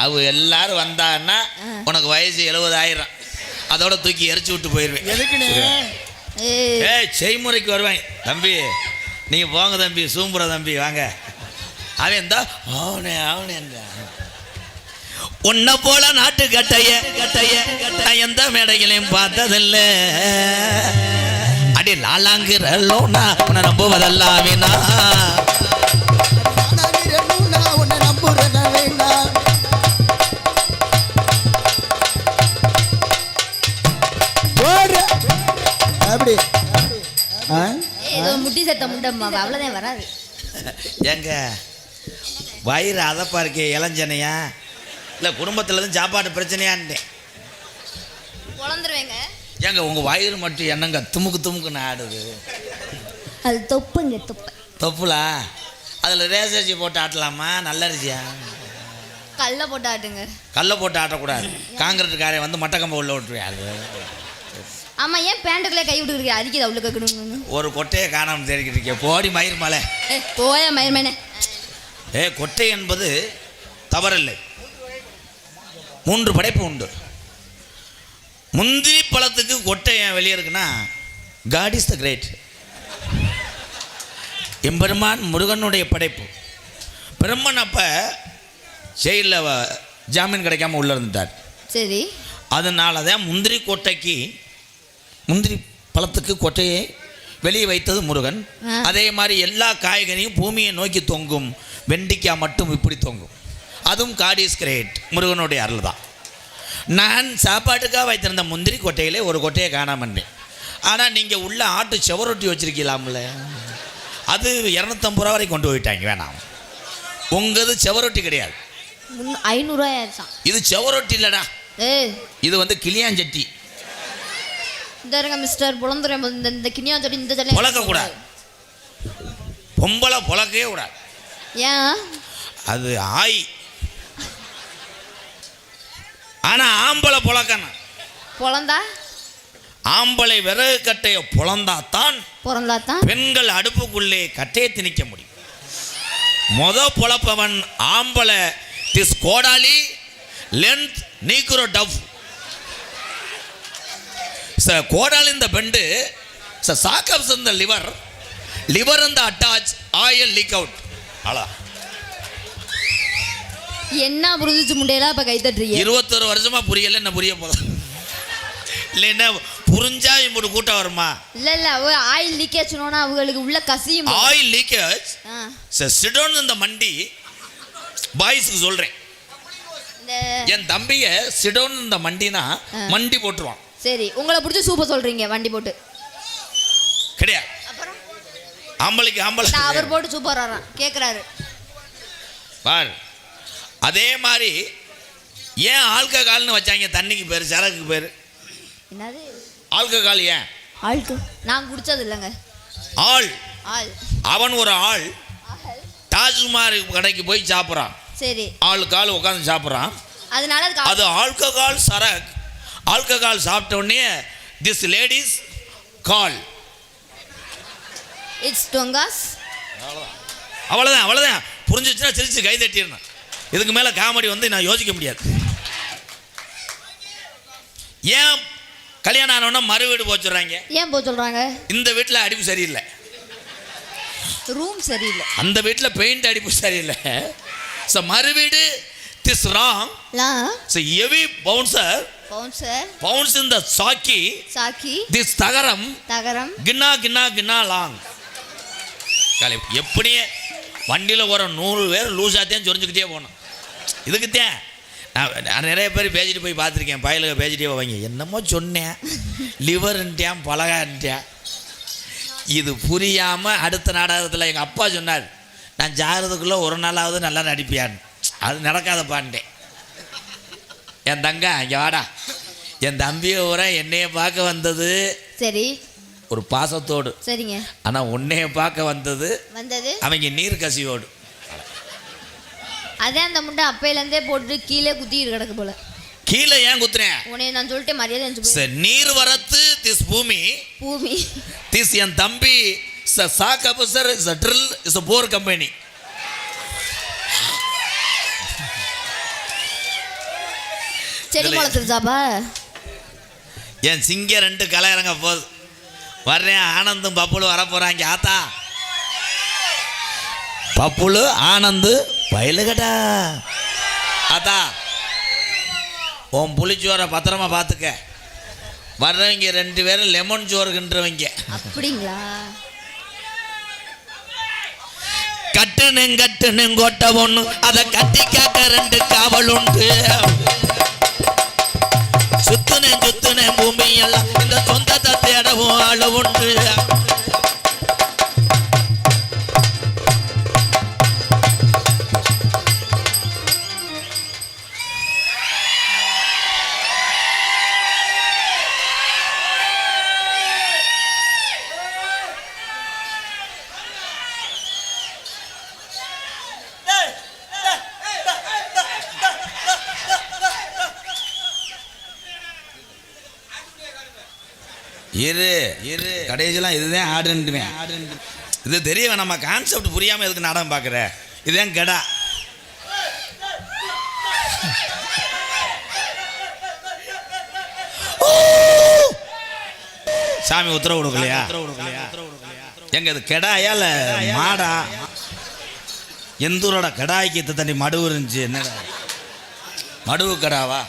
அவ எல்லாரும் வந்தான்னா உனக்கு வயசு 70,000 அதோட தூக்கி எரிச்சு விட்டு போயிடுவேன். எதுக்குன்னு செய்முறைக்கு வருவேன். தம்பி நீங்க போங்க தம்பி, சூம்புற தம்பி வாங்க. அவன் இருந்தா அவனே உன்னை போல நாட்டு கட்டைய எந்த மேடைகளையும் பார்த்ததில்ல. அடி லாலாங்கிறல்லோனா உன்னை நம்புவதல்லாவினா உன்னை நம்புறத வேண்டாம். அப்படி முட்டி சத்த முண்டம்மா அவ்வளோதான் வராது. எங்க வயிறு அதப்பா இருக்கே இளஞ்சனையா இல்லை குடும்பத்தில் இருந்து சாப்பாடு பிரச்சனையான்ட்டேன். குழந்துருவேங்க. ஏங்க உங்கள் வயிறு மட்டும் என்னங்க துமுக்குன்னு ஆடுது? அது தொப்புங்க தொப்புலா? அதில் ரேசரிசி போட்டு ஆட்டலாமா நல்ல அரிசியா? கல்லை போட்டு ஆட்டுங்க. கல்லை போட்டு ஆட்டக்கூடாது. காங்கிரீட் காரை வந்து மட்டக்கம்பை உள்ள விட்டுருவேன். அது ஆமாம், ஏன் பேண்ட்டுக்குள்ளே கை விட்டுருக்கீங்க? அதுக்கு அவ்வளோ கேட்கணுங்க. ஒரு கொட்டையை காணாமல் தெரிவிக்கிட்டு இருக்கேன். போடி மயிர் மலை. போய மயிர் மேனே. கொட்டை என்பது தவறில்லை. 3 படைப்பு உண்டு. முந்திரி பழத்துக்கு கொட்டை ஏன் வெளியே இருக்குன்னா காட் இஸ் த கிரேட். எம்பெருமான் முருகனுடைய படைப்பு. பிரம்மன் அப்போ ஜெயிலில் ஜாமீன் கிடைக்காம உள்ள இருந்துட்டார். சரி, அதனால தான் முந்திரி பழத்துக்கு கொட்டையை வெளியே வைத்தது முருகன். அதே மாதிரி எல்லா காய்கறியும் பூமியை நோக்கி தொங்கும். வெண்டிக்காய் மட்டும் இப்படி தொங்கும். அதுவும் காட் இஸ் கிரேட், முருகனுடைய அருள் தான். நான் சாப்பாட்டுக்காக வைத்திருந்த முந்திரி கொட்டையிலே ஒரு கொட்டையை காணாமன்னேன். ஆனால் நீங்கள் உள்ள ஆட்டு செவரொட்டி வச்சுருக்கலாம்ல, அது 250 ரூபா வரைக்கும் கொண்டு போயிட்டாங்க. வேணாம், உங்கது செவரொட்டி கிடையாது, 500 ரூபாய். இது செவரொட்டி இல்லைடா, இது வந்து கிளியாஞ்சட்டி. இந்த மிஸ்டர் புலந்துரை இந்த கிளியாஞ்சட்டி இந்த பொழக்கக்கூடாது. பொம்பளை பொழக்கவே கூடாது. ஏன்? அது ஆய். ஆனா ஆம்பளை பொழக்கணும். பொழந்தா ஆம்பளை விறகு கட்டையை பொழந்தாத்தான் பெண்கள் அடுப்புக்குள்ளே கட்டையை திணிக்க முடியும். பொழப்பவன் ஆம்பளை திஸ் கோடாலி லென்த் நீக்குரோ டஃப் கோடாலி இந்த பெண்டு சாக்கப்ஸ் இந்த லிவர் இந்த அட்டாச் ஆயில் லீக் அவுட். அழா என்ன புரிஞ்சிச்சு முண்டையெல்லாம் இப்போ கை தட்டுறீங்க? 21 வருஷமா புரியல, என்ன புரிய போதும் இல்லைன்னா புரிஞ்சா இப்படி கூட்டம் வருமா? இல்ல ஆயில் லீக்கேஜ்னோனா அவங்களுக்கு உள்ள கசியும். ஆயில் லீக்கேஜ் சிடோன் இந்த மண்டி பாய்ஸ்க்கு சொல்றேன். என் தம்பிய சிடோன் இந்த மண்டினா மண்டி போட்டுருவான். சரி, உங்களை பிடிச்சி சூப்பர் சொல்றீங்க வண்டி போட்டு கிடையாது. ஆம்பளைக்கு அவர் போட்டு சூப்பர் வரான் கேட்குறாரு பார். அதே மாதிரி ஏன் ஆல்கஹால்னு வச்சாங்க? தண்ணிக்கு பேர், சரக்குக்கு பேர் என்னது? ஆல்கஹால். ஏன் ஆல்கு? நான் குடிச்சது இல்லைங்க. ஆள் அவன் ஒரு ஆள் டாஸ்மாக் கடைக்கு போய் சாப்பிட்றான். சரி, ஆளுக்கால் உட்காந்து சாப்பிட்றான். அதனால அது ஆல்கஹால் சரக். ஆல்கஹால் சாப்பிட்ட உடனே திஸ் லேடிஸ் கால் இட்ஸ் டொங்காஸ். அவ்வளோதான். புரிஞ்சிச்சுன்னா சிரிச்சு கை தட்டிடணும். இதுக்கு மேலே காமெடி வந்து நான் யோசிக்க முடியாது. ஏன் கல்யாணம் ஆனோன்னா மறு வீடு போச்சுடுறாங்க? ஏன் போச்சுடுறாங்க? இந்த வீட்டில் அடிப்பு சரியில்லை, ரூம் சரியில்லை, அந்த வீட்டில் பெயிண்ட் அடிப்பு சரியில்லை. ஸோ மறு வீடு திஸ் ராங். ஸோ எவி பவுன்ஸ் இந்த சாக்கி திஸ் தகரம் கின்னா லாங். எப்படியே வண்டியில் ஒரு 100 பேர் லூஸாத்தையும் சொரிஞ்சுக்கிட்டே போகணும். இதுக்குத்தான் நான் நிறைய பேர் பேசிட்டு போய் பார்த்துருக்கேன். பயலுக பேசிட்டே போவாங்க, என்னமோ சொன்னேன் லிவர்ன்ட்டேன் பலகான்ட்டேன். இது புரியாமல் அடுத்த நாடகத்தில் எங்கள் அப்பா சொன்னார், நான் ஜாகிறதுக்குள்ளே ஒரு நாளாவது நல்லா நடிப்பியான்னு. அது நடக்காதப்பான்ட்டேன். என் தங்க இங்கே வாடா, என் தம்பியை ஊரை என்னைய பார்க்க வந்தது சரி ஒரு பாசத்தோடு. சரிங்க. ஆனால் உன்னைய பார்க்க வந்தது அவங்க நீர் கசிவோடு. அதான் அந்த முண்டை அப்பையிலேருந்தே போட்டு கீழே குத்திட்டு கிடக்கு போல. கீழே ஏன் குத்துறேன்? உன்னை நான் சொல்லிட்டு மரியாதை. நீர் வரத்து திஸ் பூமி திஸ் என் தம்பி சாக்கபுசர் is a drill is a bore company. செடி முளைச்சிருச்சாப்பா? என் சிங்கம் 2 களை இறங்க போகுது. வர்றேன், ஆனந்தும் பப்புலும் வரப்போறாங்க. ஆத்தா பப்புலு ஆனந்து வயலுகடா. ஆத்தா உன் புளிச்சோரை பத்திரமா பார்த்துக்க. வர்றவங்க 2 பேரும் லெமன் சோறுகின்றவங்க. அப்படிங்களா? கட்டுனும் கொட்ட ஒண்ணு, அதை கட்டி காக்க 2 காவல் உண்டு. சுத்துனேன் பூமி எல்லாம் இந்த சொந்தத்தை தேடவும் ஆளு உண்டு. இரு கடைசியெல்லாம் இதுதான் ஆடுன்ட்டுவேன். இது தெரிய நம்ம கான்செப்ட் புரியாமல் எதுக்கு நாடகம் பார்க்குற? இதுதான் கடா. சாமி உத்தரவு கொடுக்கலையா? எங்க இது கெடாயா இல்லை மாடா? எந்தூரோட கடாய்க்கு தண்ணி மடுவு இருந்துச்சு. என்னடா மடுவு கடாவா?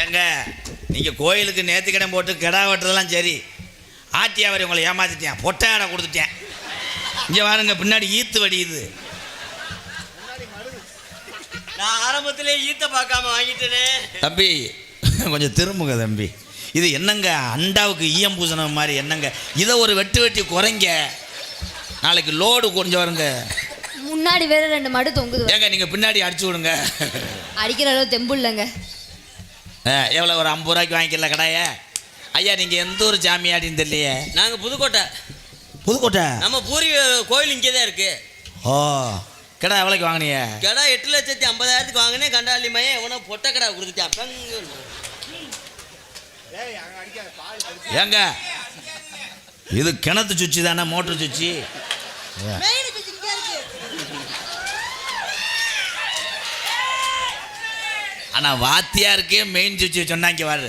ஏங்க நீங்கள் கோயிலுக்கு நேர்த்திக்கடன் போட்டு கிடா வெட்டுறதெல்லாம் சரி, ஆட்டியாவரி உங்களை ஏமாத்திட்டேன், பொட்டை ஆடை கொடுத்துட்டேன். இங்கே பாருங்க, பின்னாடி ஈத்து வடியுது. நான் ஆரம்பத்திலே ஈத்த பார்க்காம வாங்கிட்டேனே. தம்பி கொஞ்சம் திரும்புங்க தம்பி. இது என்னங்க அண்டாவுக்கு ஈயம் பூசண மாதிரி என்னங்க? இதை ஒரு வெட்டி குறைங்க. நாளைக்கு லோடு கொஞ்சம் வருங்க. முன்னாடி வேற 2 மடு தொங்குது. ஏங்க நீங்கள் பின்னாடி அடிச்சு விடுங்க. அடிக்கிற அளவு தெம்பு இல்லைங்க. எவ்வளோ? ஒரு 50 ரூபாய்க்கு வாங்கிக்கல கடாய? ஐயா நீங்கள் எந்த ஒரு சாமியாடின்னு தெரியலையே. நாங்கள் புதுக்கோட்டை. புதுக்கோட்டை? நம்ம பூரி கோயில் இங்கே தான் இருக்கு. ஓ, கடா எவ்வளோக்கு வாங்கினிய? கடா 8,50,000 வாங்கினேன். கண்டாளி மையம் எவனோ பொட்டை கடா கொடுத்துட்டான். ஏங்க இது கிணத்து சுச்சி தானே, மோட்டர் சுச்சி. ஆனால் வாத்தியாருக்கே மெயின் சுவிட்ச் சொன்னாங்க. வாரு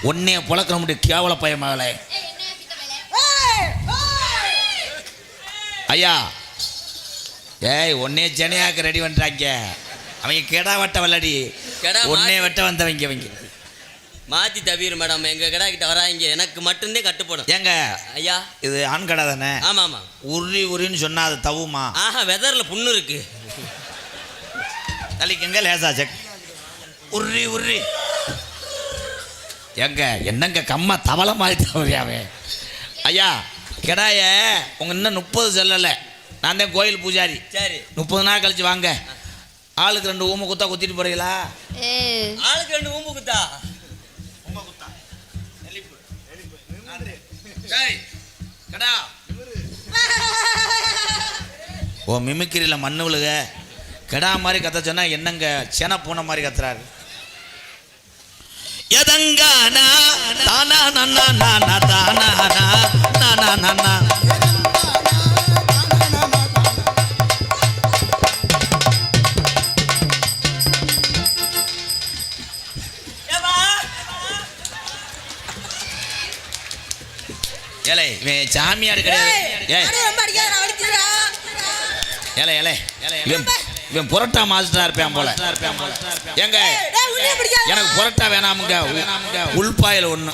ஒன்னைய புழக்கிற முடியும் கேவல பையன் மகளே. ஐயா ஒன்னே சென்னையாக்கு ரெடி பண்ணுறாங்க. அவங்க கெடா வெட்ட வல்லடி, ஒன்னே வெட்ட வந்தவங்க. அவங்க மாற்றி தவிர மேடம் எங்கள் கடா கிட்ட வராங்க. எனக்கு மட்டும்தான் கட்டுப்படும். ஏங்க ஐயா இது ஆண் கடை தானே? ஆமாம் ஆமாம். உரின்னு சொன்னால் அது தவுமா? ஆஹா, வெதரில் புண்ணு இருக்கு. தள்ளிக்கங்க லேசா செக். உர்ரி எங்க என்னங்க கம்மா தவளை மாதிரி தவறியாவே. ஐயா கிடாய உங்க இன்னும் 30 செல்லலை. நான் தான் கோயில் பூஜாரி. சரி, 30 நாள் கழிச்சு வாங்க. ஆளுக்கு 2 ஊமை குத்தா குத்திட்டு போறீங்களா? ஆளுக்கு 2 ஊம்பு குத்தா. ஓ மிமிக்கிரியில் மண்ணு விழுக கெடா மாதிரி கத்த சொன்னா என்னங்க சென பூனை மாதிரி கத்துறாரு. எதங்கானா தானா நன்னா நானா தானா நானா நானா. ஏலே இவன் சாமியார் கிடையாது. ஏலே ஏலே இவன் புரோட்டா மாஸ்டரா இருப்பேன் போல. ஏங்க எனக்கு புரோட்டா வேணாமுங்க, உள்பாயில் ஒன்று.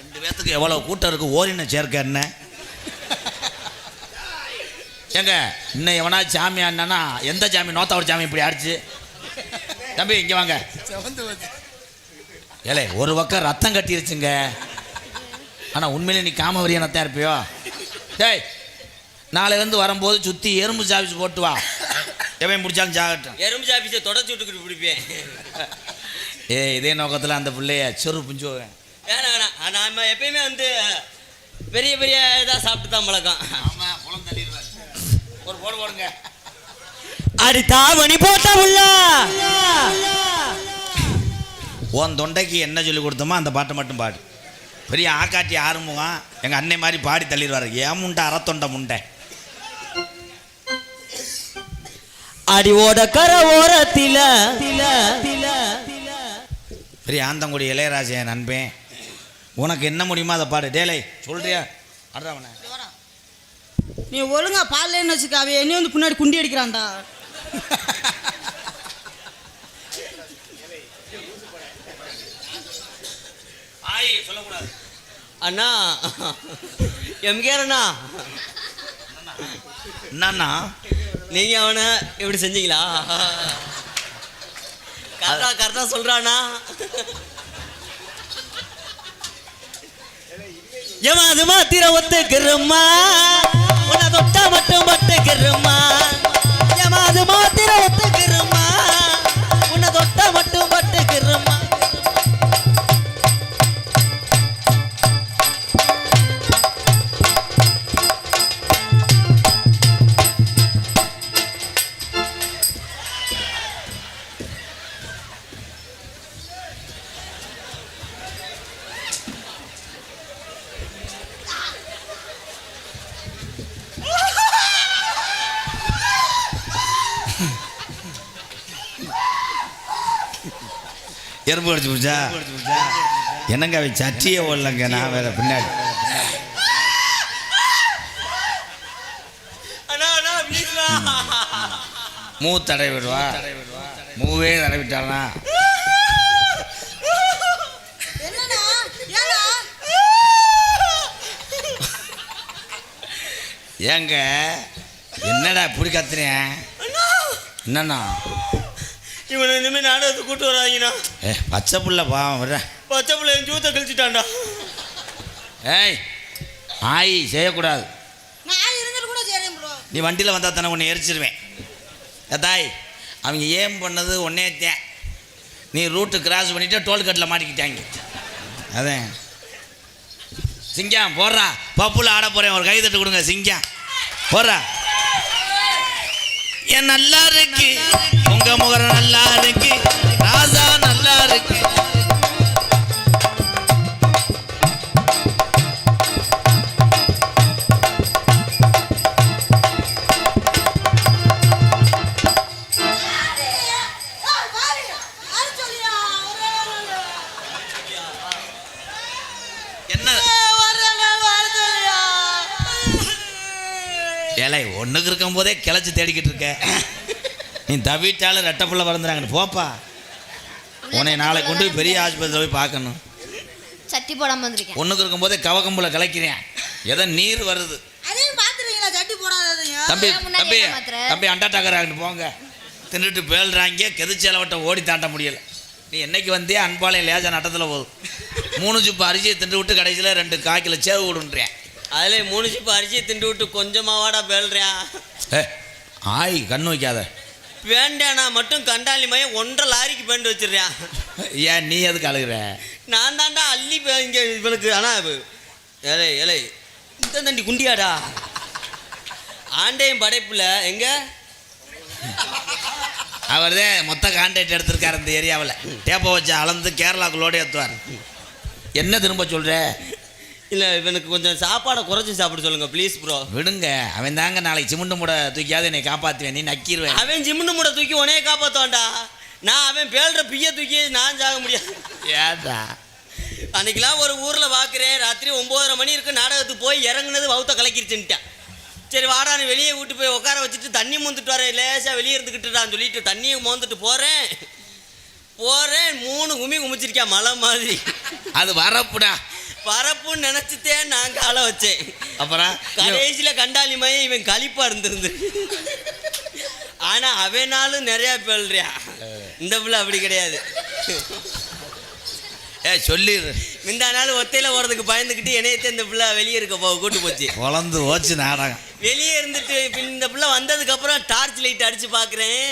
2 பேத்துக்கு எவ்வளோ கூட்டம் இருக்கு. ஓரின சேர்க்க என்ன ஏங்க இன்னும் எவனா சாமி ஆனா எந்த சாமி? நோத்தாவோட சாமி இப்படி ஆடிச்சு. தம்பி இங்கே வாங்க. ஏலே ஒரு பக்கம் ரத்தம் கட்டிருச்சுங்க. ஆனால் உண்மையிலே நீ காமவரியனத்தான் இருப்பியோ? டேய் நாளையிலேருந்து வரும்போது சுற்றி எறும்பு சாப்பிச்சு போட்டு வா. எவன் பிடிச்சாலும் சாகட்டும். எறும்பு சாப்பிச்சு தொடச்சி விட்டுக்கிட்டு பிடிப்பேன். இதே நோக்கத்தில் அந்த பிள்ளைய சொரு புஞ்சுவேன். வேணாம் வேணாம். நம்ம எப்பயுமே வந்து பெரிய பெரிய இதாக சாப்பிட்டு தான் பழக்கம். ஆமாம், குளம் தள்ளிடுவார். ஒரு போடுங்க. அடி தாவணி போட்ட உள்ள உன் தொண்டைக்கு என்ன சொல்லி கொடுத்தோமோ அந்த பாட்டை மட்டும் பாடு. பெரிய ஆக்காட்டி ஆறுமுகம் எங்கள் அன்னை மாதிரி பாடி தள்ளிடுவார். ஏன் முண்டை அறத்தொண்டை முண்டை. அடி ஓட கர ஓரத்தில பெரிய ஆந்தங்குடி இளையராஜா நண்பேன், உனக்கு என்ன முடியுமோ அதை பாடு. டேலை சொல்றியா? அடுறவன நீ ஒழுங்கா பாடலன்னு வச்சுக்காவே என்னையும் வந்து பின்னாடி குண்டி அடிக்கிறான்டா. ஆய் சொல்லக்கூடாது. அண்ணா எம்கேர் அண்ணா, என்னண்ணா நீங்க அவனை எப்படி செஞ்சீங்களா? கரெக்டா சொல்றானா? எமாது மாத்திர ஒத்துக்கிறம்மா, உன்னை தொட்டா மட்டும் பட்டுக்கிறம்மா. எமாது மாத்திர ஒத்துக்கிறம்மா, உன்னை தொட்டா மட்டும் பட்டுக்கிறம்மா. எறும்பு அடிச்சு பிடிச்சா என்னங்க அவை சட்டியே ஓடலங்க. நான் வேற பின்னாடி மூ தடவி விடுவா. மூவே தடவிட்டானா? ஏங்க என்னடா இப்படி கத்துறேன்? என்னண்ணா இவனை இனிமே நாடகத்தை கூட்டு வராங்கண்ணா. பச்சை புள்ள பாவம் விட. பச்சை பிள்ளை என் ஜூத்தை கழிச்சிட்டான்டா. ஏய் ஆயி செய்யக்கூடாது. நான் இருந்துட்டு கூட செய்றேன் ப்ரோ. நீ வண்டியில் வந்தால் தானே உன்னை எரிச்சிருவேன். தாய் அவங்க ஏம் பண்ணது ஒன்னேத்தேன். நீ ரூட்டு கிராஸ் பண்ணிவிட்டு டோல்கட்டில் மாட்டிக்கிட்டாங்க. அதான் சிங்கம் போடுறா. பப்புல ஆட போகிறேன், ஒரு கைதட்டு கொடுங்க. சிங்கம் போடுறா. என் நல்லா இருக்கு உங்க முகரம், நல்லா இருக்கு ராசா, நல்லா இருக்கு. என்ன ஏலை ஒன்றுக்கு இருக்கும் போதே கிளச்சி தேடிக்கிட்டு இருக்க. நீ தவிட்டாலும் ரெட்டை பிள்ளை வளர்ந்துறாங்க. போப்பா, உன்னை நாளை கொண்டு போய் பெரிய ஆஸ்பத்திரியில் போய் பார்க்கணும். சட்டி போடாம வந்திருக்கேன். ஒன்றுக்கு இருக்கும்போதே கவகம்புல கலைக்கிறேன். ஏதோ நீர் வருது. அதையும் பாத்துறீங்களா? சட்டி போடாதீங்க. தம்பி முன்னாடி தம்பி என்ன மாத்திரை? தம்பி அண்டாட்டாக்கறாங்க போங்க. தின்னுட்டு பேல்றாங்க. கெதிச்சேலவட்ட ஓடி தாண்ட முடியல. நீ என்னைக்கு வந்தே அன்பாளையம் லேஜா நட்டத்தில் போதும். 3 சிப்பு அரிசியை திண்டு விட்டு கடைசியில் 2 காய்க்கில சேவு விடுன்றேன். அதில் 3 சிப்பு அரிசியை திண்டு விட்டு கொஞ்சமாவாடா பேல்றேன். ஆய் கண்ணு வைக்காத. வேண்டாண்ணா மட்டும் கண்டாலி மையம் 1.5 லாரிக்கு பேண்டு வச்சிடுறேன். ஏன் நீ எதுக்கு அழுகுற? நான் தாண்டா அள்ளி இங்கே இவனுக்கு. ஆனால் ஏலை ஏலை இந்த தண்டி குண்டியாடா. ஆண்டையும் படைப்புல எங்க அவர்தே மொத்த கான்ட்ராக்ட் எடுத்திருக்காரு இந்த ஏரியாவில். டேப்பை வச்சு அளந்து கேரளாக்குள்ளோட ஏற்றுவார். என்ன திரும்ப சொல்கிற? இல்லை இவனுக்கு கொஞ்சம் சாப்பாடை குறைச்சி சாப்பிட சொல்லுங்க ப்ளீஸ் ப்ரோ. விடுங்க, அவன் தாங்க நாளைக்கு சிமுண்டு மூட தூக்கியாவது என்னை காப்பாற்றுவேன். நீ நக்கிடுவேன். அவன் சிமுண்டு மூட தூக்கி உனையே காப்பாற்றுவான்டா. நான் அவன் பேல்ற பிய்ய தூக்கி நான் சாக முடியாது. ஏதா அன்னைக்கெல்லாம் ஒரு ஊரில் பார்க்குறேன், ராத்திரி 9:30 மணி இருக்கு, நாடகத்துக்கு போய் இறங்குனது வவுத்த கலக்கிருச்சுன்ட்டேன். சரி வாடான்னு வெளியே விட்டு போய் உட்கார வச்சுட்டு தண்ணி மோந்துட்டு வரேன், லேசாக வெளியே இருந்துக்கிட்டுடான்னு சொல்லிட்டு தண்ணியை மோந்துட்டு போகிறேன். 3 கும்மி குமிச்சிருக்கேன் மலை மாதிரி. அது வரப்புடா. பரப்புன்னு நினச்சித்தேன் நான் காலை வச்சேன். அப்புறம் கடைசியில் கண்டாலி மையம் இவன் கழிப்பாக இருந்திருந்து. ஆனால் அவனாலும் நிறையா பேல்றியா. இந்த பிள்ளை அப்படி கிடையாது. சொல்லிடு. இந்த நாள் ஒத்தையில் போகிறதுக்கு பயந்துக்கிட்டு என்னையத்தை இந்த பிள்ளை வெளியே இருக்க கூட்டு போச்சு. குழந்து ஓச்சு நாடகம். வெளியே இருந்துட்டு இந்த பிள்ளை வந்ததுக்கப்புறம் டார்ச் லைட் அடித்து பார்க்குறேன்.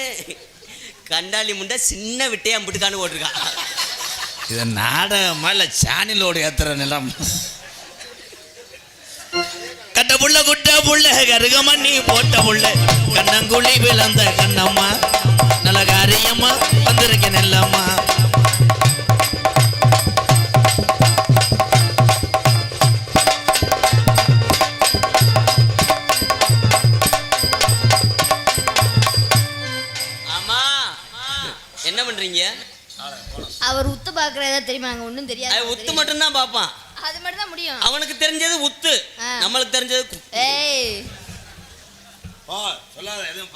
கண்டாலி முண்டை சின்ன விட்டையை அம்பிட்டுக்கான்னு போட்டிருக்கான். இது நாடகமா இல்லை சேனலோடு ஏற்றுற நிலம்? கட்ட புள்ள குட்ட புள்ள கருகமண்ணி போட்ட புள்ள கண்ணங்குழி விளந்த கண்ணம்மா நல்ல காரியம்மா வந்திருக்க நெல்லம்மா. ஆமா என்ன பண்றீங்க? அவர் உத்து பார்க்கறதா தெரியுமா? நாங்க ஒண்ணும் தெரியாது. உத்து மட்டும் தான் பாப்பான். அது மட்டும் தான் முடியும். அவனுக்கு தெரிஞ்சது உத்து, நம்மளுக்கு தெரிஞ்சது ஏய் சொல்லாத எதுவும்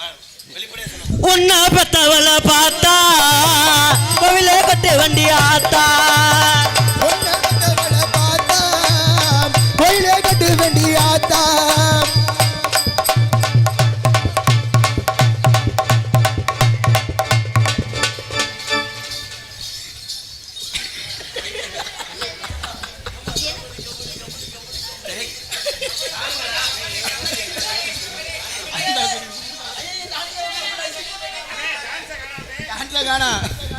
வெளிப்படையா சொல்ல. உன்ன பெத்தவள பார்த்தா கோவிலே கட்டு வண்டி ஆத்தா. ஒன்ன கட்டவள பார்த்தா கோயிலே கட்டு வண்டி ஆத்தா.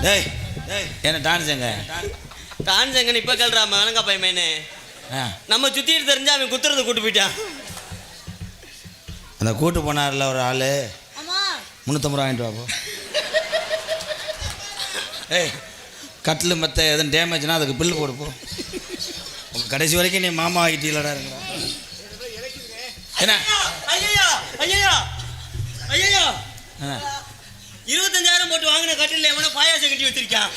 டேய் என்ன டான்ஸ் எங்க? டான்ஸ் எங்கன்னு இப்ப கேள்றா மகனங்கா பையமேனு. நம்ம சுத்திட்டு தெரிஞ்சா அவன் குத்துறது கூட்டு போயிட்டான். அந்த கூட்டு போனார்ல ஒரு ஆளு, ஆமா 350 ரூபா வாங்கிட்டு வாப்போ. ஏய் கட்டில் மற்ற எதுவும் டேமேஜ்னா அதுக்கு பில்லு போடுப்போ. உங்கள் கடைசி வரைக்கும் நீ மாமா ஆகிட்டீங்களடா இருங்க. என்ன ஐயோ ஐயோ ஐயோ 25,000 போட்டு வாங்கின கட்டில எவனோ பாயாசம் கட்டி வச்சிருக்கான்.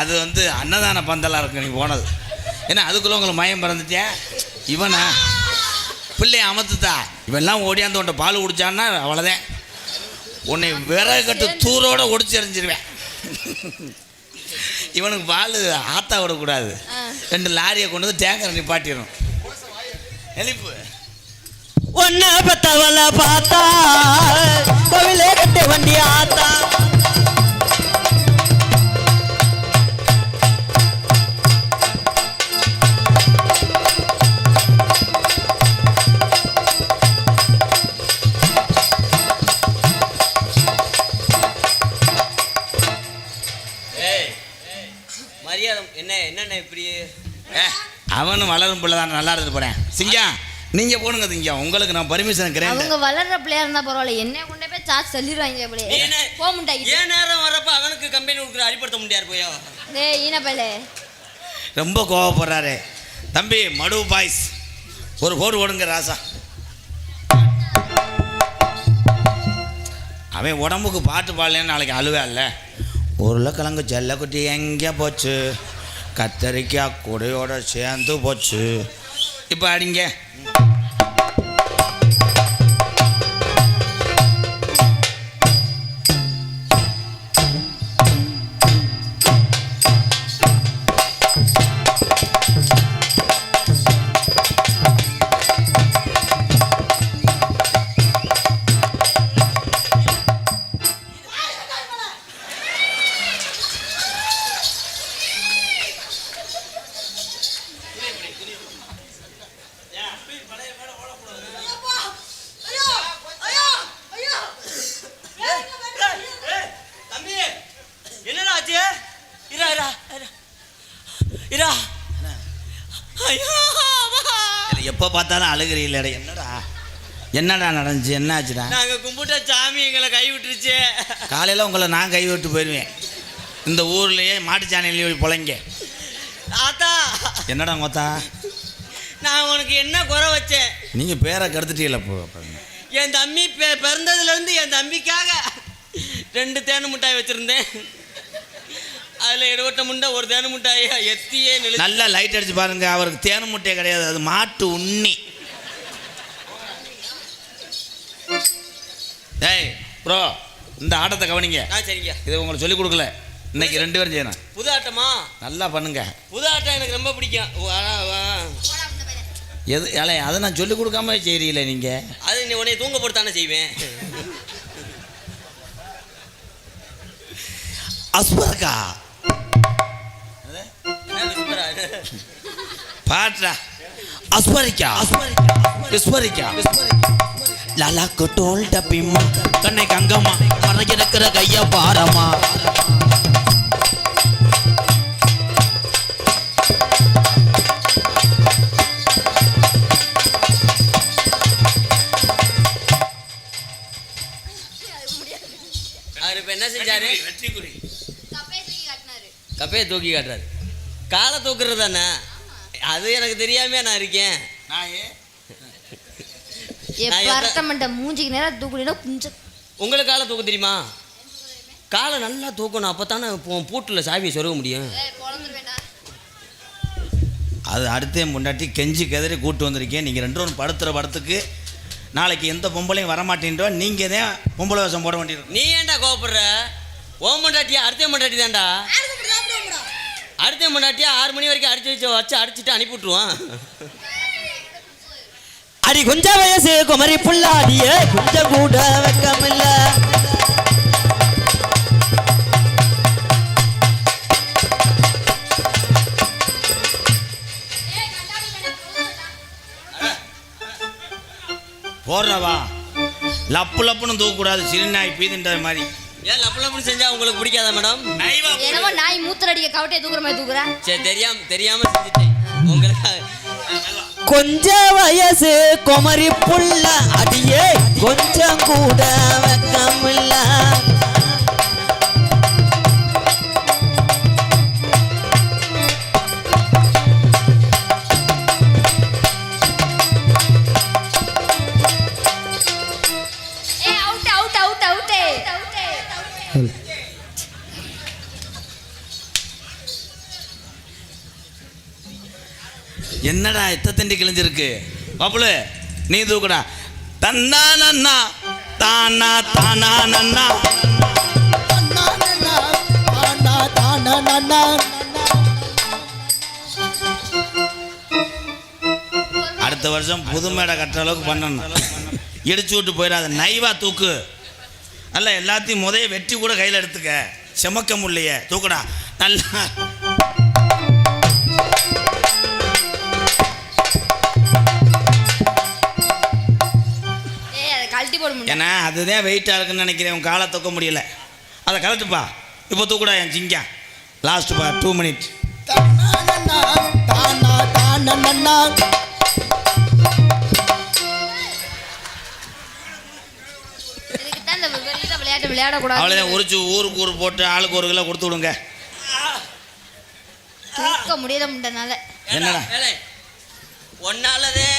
அது வந்து அன்னதான பந்தலாக இருக்கு நீ போனது. ஏன்னா அதுக்குள்ளே உங்களுக்கு மயம் பிறந்துட்டேன். இவனா பிள்ளைய அமர்த்துதா இவெல்லாம் ஓடியாந்து உன்ட்ட பால் குடிச்சான்னா அவ்வளோதான். உன்னை விறகு கட்டு தூரோட ஒடிச்சு எறிஞ்சிருவேன். இவனுக்கு பால் ஆத்தா விடக்கூடாது. 2 லாரியை கொண்டு வந்து டேங்கரை நிப்பாட்டிடணும். எழுப்பு ஒன்ன பெத்தவள பார்த்தா கோவிலே கட்டு வண்டி ஆத்தா. மரியாதை என்னென்ன இப்படி? அவனும் வளரும் பிள்ளை தான், நல்லா இருந்துட்டு போகிறேன். சிங்கம் நீங்கள் போடுங்க சிங்கம், உங்களுக்கு நான் பர்மிஷன் இருக்கிறேன். அவங்க வளர்ற பிள்ளையா இருந்தா பரவாயில்ல, என்ன கொண்டே போய் சார்ஜ் சொல்லிடுவாங்க. அப்படியே போக முடியாது. ஏன் நேரம் வரப்ப அவனுக்கு கம்பெனி கொடுக்குற அடிப்படுத்த முடியாது போயோ. டேய் ஈனப்பலே ரொம்ப கோவப்படுறாரு. தம்பி மடு பாய்ஸ் ஒரு போடு ஓடுங்க ராசா. அவன் உடம்புக்கு பாட்டு பாடலன்னு நாளைக்கு அழுவே இல்லை. உருளைக்கிழங்கு செல்லக்குட்டி எங்கே போச்சு, கத்தரிக்காய் கொடையோட சேர்ந்து போச்சு. இப்போ அடிங்க. எப்போ பார்த்தாலும் அழுகிறீங்களே, என்னடா என்னடா நடந்துச்சு, என்ன ஆச்சுடா? நாங்கள் கும்பிட்ட சாமி எங்களை கை விட்டுருச்சு. காலையில் உங்களை நான் கை விட்டு போயிடுவேன். இந்த ஊர்லேயே மாட்டுச்சாணையிலேயே பொழைங்க. ஆத்தா என்னடா மொத்தா நான் உனக்கு என்ன குறை வச்சேன்? நீங்கள் பேரை கெடுத்துட்டீங்கள. என் தம்பி பிறந்ததுலேருந்து என் தம்பிக்காக 2 தேனு மிட்டாய் வச்சுருந்தேன். அதில் எடுவட்ட முண்டை ஒரு தேனு மிட்டாய் எத்தியே நல்லா லைட் அடிச்சு பாருங்க. அவருக்கு தேனு முட்டையே கிடையாது, அது மாட்டு உண்ணி. ஏய் ப்ரோ இந்த ஆட்டத்தை கவனிங்க. சரிங்க. இது உங்களுக்கு சொல்லிக் கொடுக்கல, இன்னைக்கு 2 பேரும் செய்யணும். புது ஆட்டமா? நல்லா பண்ணுங்க. புது ஆட்டம் எனக்கு ரொம்ப பிடிக்கும். எது ஏழை அதை நான் சொல்லிக் கொடுக்காம செய்கிறீங்களே நீங்கள். அது நீ உன்னை தூங்க போட்டுத்தானே செய்வேன். அஸ்பர்கா பாட்ரா அஸ்பரிக்கா அஸ்பரிக்கா லாலாக்கு டோல் டப்பிம்மா கண்ணை கங்கம்மா மறைஞ்சிருக்கிற கைய பாரம்மா. அவர் இப்போ என்ன செஞ்சாரு? வெற்றி குறி. கப்பையை தூக்கி காட்டினாரு. கப்பையை தூக்கி காட்டுறாரு. காலை தூக்குறது தானே? அது எனக்கு தெரியாம நான் இருக்கேன். பரட்டமண்ட மூஞ்சிக்கு நேரம் தூக்குனா கொஞ்சம். உங்களுக்கு காலை தூக்க தெரியுமா? காலை நல்லா தூக்கணும், அப்போ தானே பூட்டில் சாவியை சொருக முடியும். அது அடுத்தே முன்னாடி கெஞ்சி கதறி கூட்டு வந்திருக்கேன். நீங்கள் 2 ரவுண்ட் படுத்துகிற படத்துக்கு நாளைக்கு எந்த பொம்பளையும் வரமாட்டேன்றோ நீங்கள் தான் பொம்பளை வேஷம் போட வேண்டியிருக்கும். நீ ஏன்டா கோவப்படுற? ஓ மண்டாட்டியா அடுத்த மண்டாட்டி தான்டா. அடுத்த மண்டாட்டியா 6 மணி வரைக்கும் வச்சு அடிச்சுட்டு அனுப்பி விட்டுருவான். அடி கொஞ்சம் வயசு குமரி புள்ளாடிய கொஞ்சம் கூட வெக்கமில்ல. போடுறவா லப்பு லப்புன்னு தூக்கக்கூடாது, சிறுநாய் பீதுன்ற மாதிரி. ஏன் லப்பு லப்புன்னு செஞ்சா உங்களுக்கு பிடிக்காதா மேடம்? என்னமோ நாய் மூத்தரடிக்க கவட்டையை தூக்குற மாதிரி தூக்குற. சரி தெரியாம செஞ்சுட்டேன் உங்களுக்கு. கொஞ்ச வயசு குமரி புள்ள அடியே கொஞ்சம் கூட வெக்கமில்ல. என்னடா எத்தண்டி கிழிஞ்சிருக்கு? பாப்புளு நீ தூக்குடா. தன்னா நன்னா தானா தானா நன்னா அடுத்த வருஷம் புது மேடை கட்டுற அளவுக்கு பண்ணணும். இடிச்சு விட்டு போயிடாத. நைவா தூக்கு. அல்ல எல்லாத்தையும் முதைய வெட்டி கூட கையில் எடுத்துக்க. செமக்க முடியலையே, தூக்குடா நல்லா. ஏன்னா அதுதான் வெயிட்டாக இருக்குன்னு நினைக்கிறேன். உன் காலை தூக்க முடியல. அதை கலட்டுப்பா. இப்போ தூக்குடா என் சிங்கா. லாஸ்ட்டுப்பா 2 மினிட். அவ்வளோதான். உரிச்சு ஊருக்கு ஊர் போட்டு ஆளுக்கு 1 கிலோ கொடுத்து விடுங்க. தூக்க முடியல முண்டனால. என்னடா ஒன்னாலதே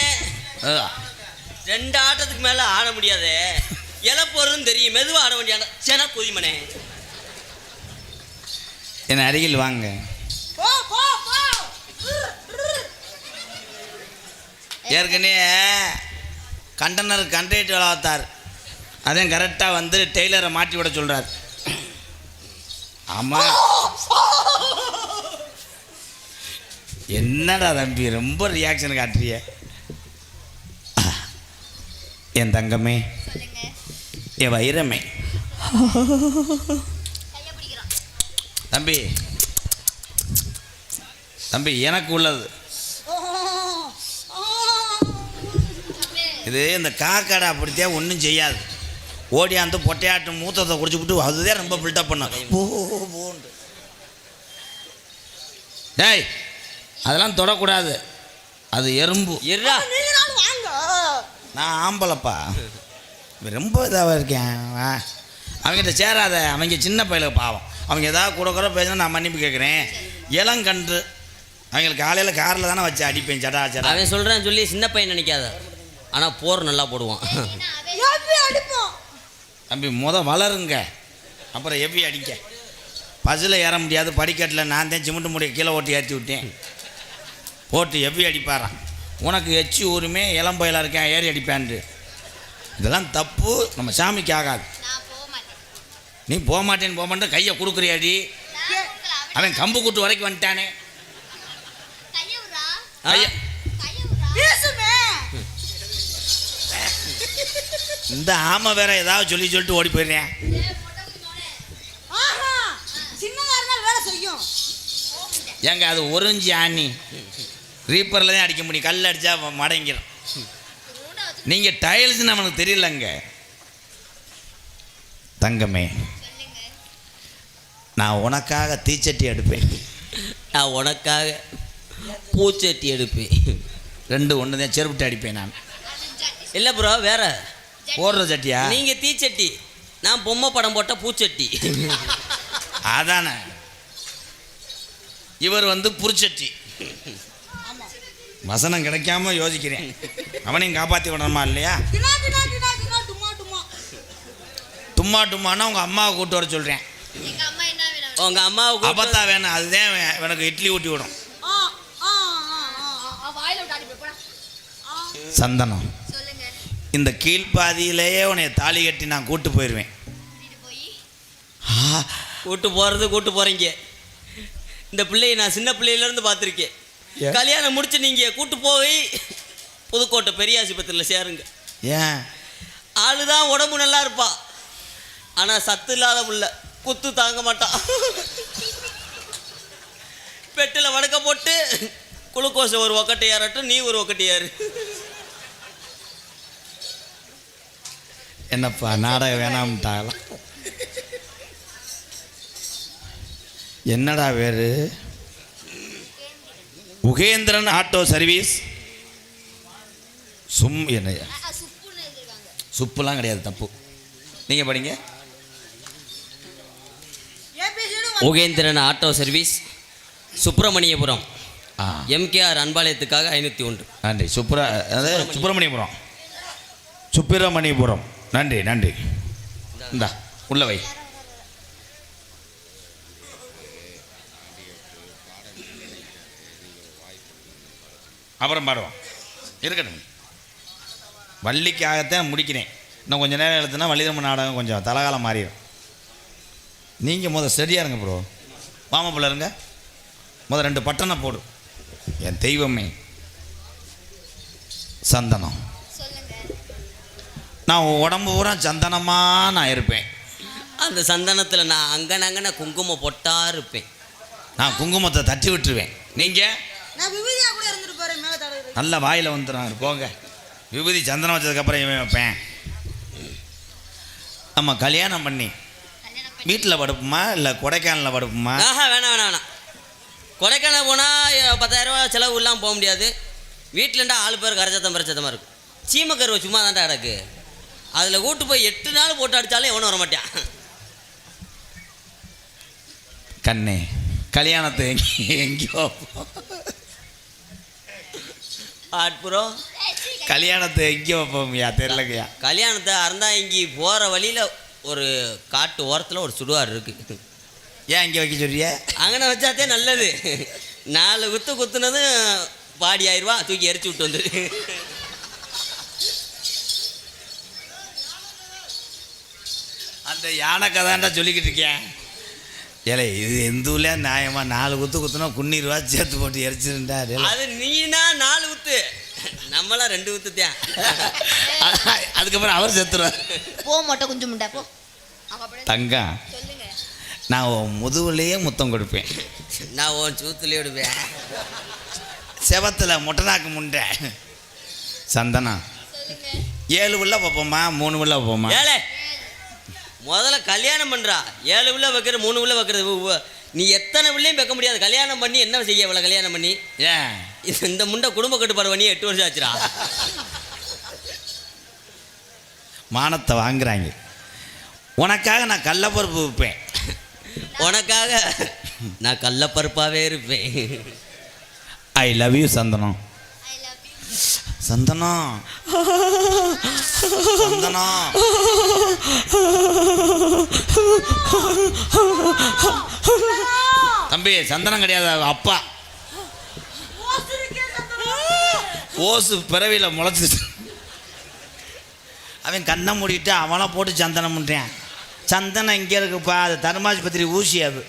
2 ஆட்டத்துக்கு மேல ஆட முடியாது. இலப்பொருன்னு தெரியும், மெதுவாக ஆட வேண்டிய சேனா கொதிமனே. என் அருகில் வாங்க. ஏற்கனவே கண்டெய்னர் வேலை பார்த்தார். அதையும் கரெக்டாக வந்து டெய்லரை மாட்டி விட சொல்கிறார். ஆமாம். என்னடா தம்பி ரொம்ப ரியாக்ஷன் காட்டுறிய? என் தங்கமே, என் வைரமே. தம்பி தம்பி எனக்கு உள்ளது இது. இந்த காக்காடை அப்படித்தான் ஒன்றும் செய்யாது. ஓடியாந்து பொட்டையாட்டு மூத்தத்தை குடிச்சுவிட்டு அதுதான் ரொம்ப பில்டப் பண்ண. டேய் அதெல்லாம் தொடக்கூடாது, அது எறும்பு. நான் ஆம்பளப்பா, ரொம்ப இதாக இருக்கேன். அவங்ககிட்ட சேராத. அவங்க சின்ன பையலுக்கு பாவம். அவங்க ஏதாவது கூட கூட பேசினா நான் மன்னிப்பு கேட்குறேன். இளங்கன்று அவங்களுக்கு காலையில் காரில் தானே வச்சு அடிப்பேன். சடா சடா அவன் சொல்கிறேன்னு சொல்லி சின்ன பையன் நினைக்காத. ஆனால் போர் நல்லா போடுவான். தம்பி வளருங்க, அப்புறம் எவ்வி அடிக்க. பஸ்ஸில் ஏற முடியாது, படிக்கட்டில் நான் தான் சிமெண்ட் முடிய கீழே ஓட்டி ஏற்றி விட்டேன். போட்டு எவ்வி அடிப்பாரான். உனக்கு எச்சி ஊருமே இளம்பயிலாக இருக்கேன் ஏறி அடிப்பான்ட்டு. இதெல்லாம் தப்பு, நம்ம சாமிக்கு ஆகாது. நீ போக மாட்டேன்னு கையை கொடுக்குறியாடி. அவன் கம்பு கூட்டு வரைக்கும் வந்துட்டானே. இந்த ஆமை வேற ஏதாவது சொல்லிட்டு ஓடி போயிடுறேன். ஏங்க அது ஒரிஞ்சு ஆணி ரீப்பரில் தான் அடிக்க முடியும். கல் அடித்தா மடங்கிடும். நீங்கள் டைல்ஸ்ன்னு அவனுக்கு தெரியலங்க. தங்கமே, நான் உனக்காக தீச்சட்டி எடுப்பேன். நான் உனக்காக பூச்சட்டி எடுப்பேன். 2 ஒன்று தான். செருப்பிட்டு அடிப்பேன் நான். இல்லை ப்ரோ, வேற போடுற சட்டியா? நீங்கள் தீச்சட்டி, நான் பொம்மை படம் போட்ட பூச்சட்டி. அதானே. இவர் வந்து புரிச்சட்டி. வசனம் கிடைக்காம யோசிக்கிறேன். அவனையும் காப்பாற்றி விடணுமா இல்லையா? தும்மா டும்மானா உங்கள் அம்மாவை கூட்டு வர சொல்கிறேன். எங்க அம்மா என்ன வேணும்? உங்கள் அம்மாவுக்கு அப்பத்தா வேணும். அதுதான் எனக்கு இட்லி ஊட்டி விடும். வாயில விட்டாடி போடா. சந்தனம், சொல்லுங்க. இந்த கீழ்ப்பாதியிலேயே உன்னை தாலி கட்டி நான் கூட்டு போயிடுவேன். கூட்டிட்டு போய் கூட்டு போகிறீங்க. இந்த பிள்ளையை நான் சின்ன பிள்ளையிலேருந்து பார்த்துருக்கேன். ஏன்? கல்யாணம் முடிச்சு நீங்கள் கூட்டு போய் புதுக்கோட்டை பெரிய ஆஸ்பத்திரியில் சேருங்க. ஏன்? ஆளு தான் உடம்பு நல்லா இருப்பா, ஆனால் சத்து இல்லாத புள்ள, குத்து தாங்க மாட்டான். பெட்டில் வடக்க போட்டு குளுக்கோஸை ஒரு ஒக்கட்டையாரட்டும், நீ ஒரு ஒக்கட்டையாரு. என்னப்பா நாடகம் வேணாம்ட்டாங்களாம். என்னடா பேரு? Ugendran auto service. என்னையா சுப்புன்னு எழுதிருக்காங்க. சுப்புலாம் கிடையாது, தப்பு. நீங்கள் படிங்க. உகேந்திரன் ஆட்டோ சர்வீஸ், சுப்பிரமணியபுரம், ஆ, எம்கேஆர் அன்பாலயத்துக்காக 501. நன்றி. சுப்பிரமணியபுரம். சுப்பிரமணியபுரம். நன்றி நன்றி. இந்தா உள்ள வை. அப்புறம் பாடுவோம். இருக்கட்டும், வள்ளிக்காகத்தான் முடிக்கிறேன். இன்னும் கொஞ்சம் நேரம் எழுத்துனா வள்ளிதம்மன் நாடகம் கொஞ்சம் தலகாலம் மாறிடும். நீங்கள் முதல் ஸ்டடியாக இருங்க ப்ரோ. மாமப்பிள்ள இருங்க. முதல் 2 பட்டனை போடு. என் தெய்வமே சந்தனம், சொல்லுங்க. நான் உன் உடம்பு பூரா சந்தனமாக நான் இருப்பேன். அந்த சந்தனத்தில் நான் அங்கன குங்குமம் பொட்டா இருப்பேன். நான் குங்குமத்தை தட்டி விட்டுருவேன். நீங்கள் நான் விபூதியா கூட இருந்துட்டு போறேன் மேல தடவை. நல்ல வாயில் வந்துடுறாங்க. போங்க. விபூதி சந்தனம் வச்சதுக்கப்புறம் இவன் வைப்பேன். நம்ம கல்யாணம் பண்ணி வீட்டில் படுப்போமா இல்லை கொடைக்கானலில் படுப்போமா? ஆஹா, வேணாம். கொடைக்கானல் போனால் 10,000 ரூபா செலவு இல்லாமல் போக முடியாது. வீட்டிலண்டா ஆளு பேர் கரைச்சத்தமாக இருக்கும். சீமக்கருவை சும்மா தான்டா கிடக்கு. அதில் கூட்டு போய் 8 நாள் போட்டு அடித்தாலும் எவனும் வர மாட்டான். கண்ணே, கல்யாணத்தை எங்கேயோ ஆட்புறம் கல்யாணத்தை எங்கேயோ வைப்போம்யா, தெரியலங்கய்யா. கல்யாணத்தை அறந்தாங்கி போகிற வழியில் ஒரு காட்டு ஓரத்தில் ஒரு சுடுகாடு இருக்குது. ஏன் இங்கே வைக்க சொல்றிய? அங்கன வச்சாத்தே நல்லது. 4 குத்துனதும் பாடி ஆயிடுவா, தூக்கி எரிச்சு விட்டு வந்துடு. அந்த யானை கதாண்டா சொல்லிக்கிட்டு இருக்கேன். ஏலே, இது எந்த ஊர்ல நியாயமா 4 குத்துனா குன்னிருவா சேர்த்து போட்டு எரிச்சிருந்தா. அது நீனா 4 குத்து, நம்மளாம் 2 குத்துத்தேன். அதுக்கப்புறம் அவர் செத்துருவார். போ மட்டும் கொஞ்சம் முண்டா போ. தங்கம், சொல்லுங்க. நான் உன் முதுகுலேயே முத்தம் கொடுப்பேன். நான் உன் சூத்துலேயே விடுவேன். செவத்தில் முட்டனாக்கு முண்டை. சந்தனம், சொல்லுங்க. 7 உள்ள பார்ப்போமா 3 உள்ள பார்ப்போமா? ஏழை முதல்ல கல்யாணம் பண்ணுறா. 7 உள்ள வைக்கிற 3 உள்ள வைக்கிறது. நீ எத்தனை பிள்ளையும் வைக்க முடியாது. கல்யாணம் பண்ணி என்ன செய்ய? இவ்வளோ கல்யாணம் பண்ணி ஏன் இந்த முண்டை குடும்ப கட்டுப்பாடு பண்ணி 8 வருஷம் ஆச்சுடா. மானத்தை வாங்குறாங்க. உனக்காக நான் கடலப்பருப்பு விற்பேன். உனக்காக நான் கடலப்பருப்பாகவே இருப்பேன். ஐ லவ் யூ சந்தனம். I love you. சந்தனம், சந்தனம். தம்பி, சந்தனம் கிடையாது, அப்பா. ஓசு பிறவியில் முளைச்சிச்சு. அவன் கண்ணை மூடிட்டு அவனை போட்டு சந்தனம் பண்ணுறான். சந்தனம் இங்கே இருக்குப்பா, அது தர்மாஸ்பத்திரி ஊசி. அது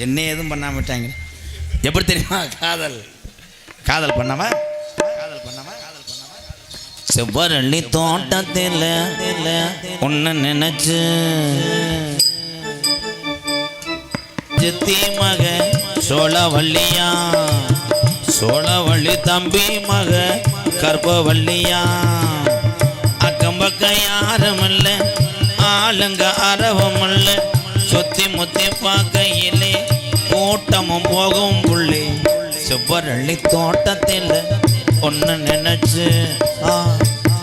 என்ன எதுவும் பண்ணாம விட்டாங்க. எப்படி தெரியுமா? காதல் பண்ணாம செவ்வரளி தோட்டத்தில் ஒன்று நினைச்சு சித்தி மக சோழவள்ளியா, சோழவள்ளி தம்பி மக கற்பவள்ளியா. அக்கம் பக்கம் யாரும் இல்லை, ஆளுங்க அரவமல்ல. சுத்தி முத்தி பார்க்கையிலே கூட்டமும் போகும் புள்ளி. செவ்வரளி தோட்டத்தில் ஒன்று நினைச்சு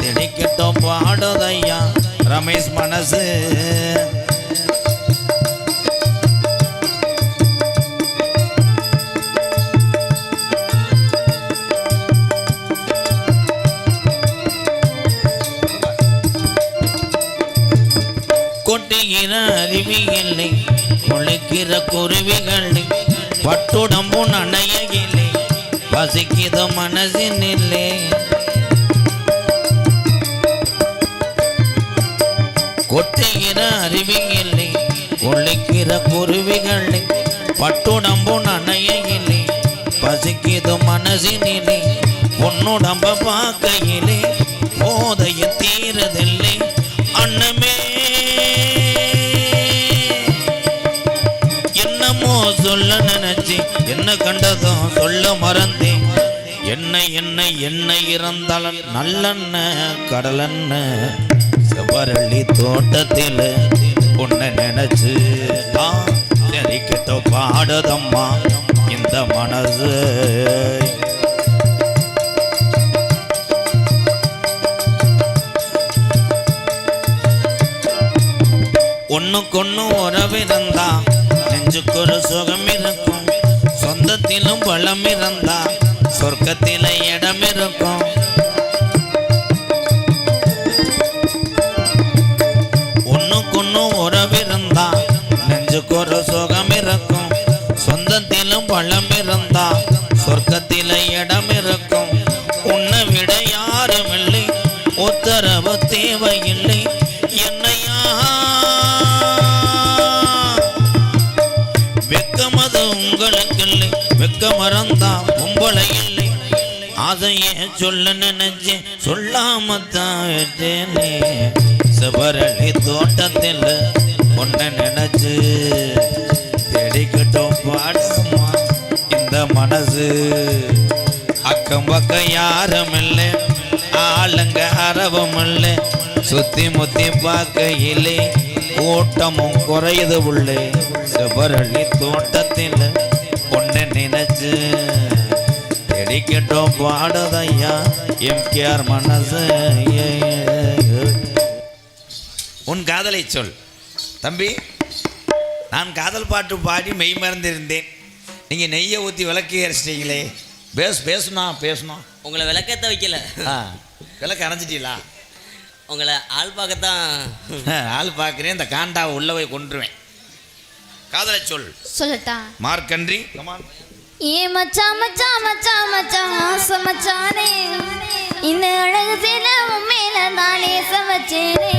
திணிக்கிட்டோம் பாடுதையா ரமேஷ் மனசு கொட்டுகிற அருவி இல்லை முளைக்கிற குருவிகள் பட்டுடம்பு நனைய இல்லை பசிக்கித மனசின் இல்லை கொட்டுகிற அருவி இல்லை முளைக்கிற குருவிகள் பட்டுடம்பு நனைய இல்லை பசிக்கித மனசின் இல்லை பொன்னுடம்ப பார்க்கையிலே போதைய தீரதில்லை அன்னமே என்னமோ சொல்ல நினைச்சு என்ன கண்டதும் சொல்ல மறந்தேன் என்ன இறந்தாலும் நல்லெண்ண கடலெண்ண செவ்வரளி தோட்டத்தில் உன்னை நினைச்சு சரிக்கிட்ட பாடுதம்மா இந்த மனசு ஒண்ணுக்கொன்னு உறவிருந்தா நெஞ்சுக்கு ஒரு சுகம் இருக்கும் சொந்தத்திலும் பலம் இருந்தா சொர்க்கத்தில இடம் இருக்கும் ஒண்ணுக்கொன்னு உறவிருந்தா நெஞ்சுக்கு ஒரு சுகம் இருக்கும் சொந்தத்திலும் பலம் இருந்தா சொர்க்கத்தில இடம் இருக்கும் உன்னை விட யாரும் இல்லை உத்தரவு தேவையில்லை என்னையா வெக்கமது உங்களுக்கு இல்லை வெக்க மறந்தா பொம்பளை இல்லை அதையே சொல்ல நினைச்சேன் சொல்லாமத்தானே செவரளி தோட்டத்தில் ஒன்ன நினைச்சு தேடிக்கிட்டோம் பாடுமா இந்த மனசு அக்கம் பக்கம் யாரும் இல்லை ஆளுங்க அரவம் இல்லை சுத்தி முத்தி பார்க்கையிலே ஓட்டமும் குறையுது உள்ளே செவரளி தோட்டத்தில் ஒன்ன நினைச்சு தேடிக்கிட்டோம் பாடுதையா எம்கேஆர் மனசு உன் காதலை சொல் தம்பி. நான் காதல் பாட்டு பாடி மெய் மறந்திருந்தேன். நீங்கள் நெய்யை ஊற்றி விளக்கி அரைச்சிட்டீங்களே. பேசணும். உங்களை விளக்கத்தை வைக்கல, விளக்கு அரைச்சிட்டீங்களா? உங்களை ஆள் பார்க்கத்தான். ஆள் பார்க்குறேன். இந்த காண்டாவை உள்ளவை கொன்றுவேன். காதலை சொல். சொல்லட்டா? மார்க்கன்றி கமான். ஏ மச்சான் மச்சான் மச்சான் மச்சான் ஆசை மச்சானே, இந்த அழகு சேல உண்மையில நானே சமைச்சேனே.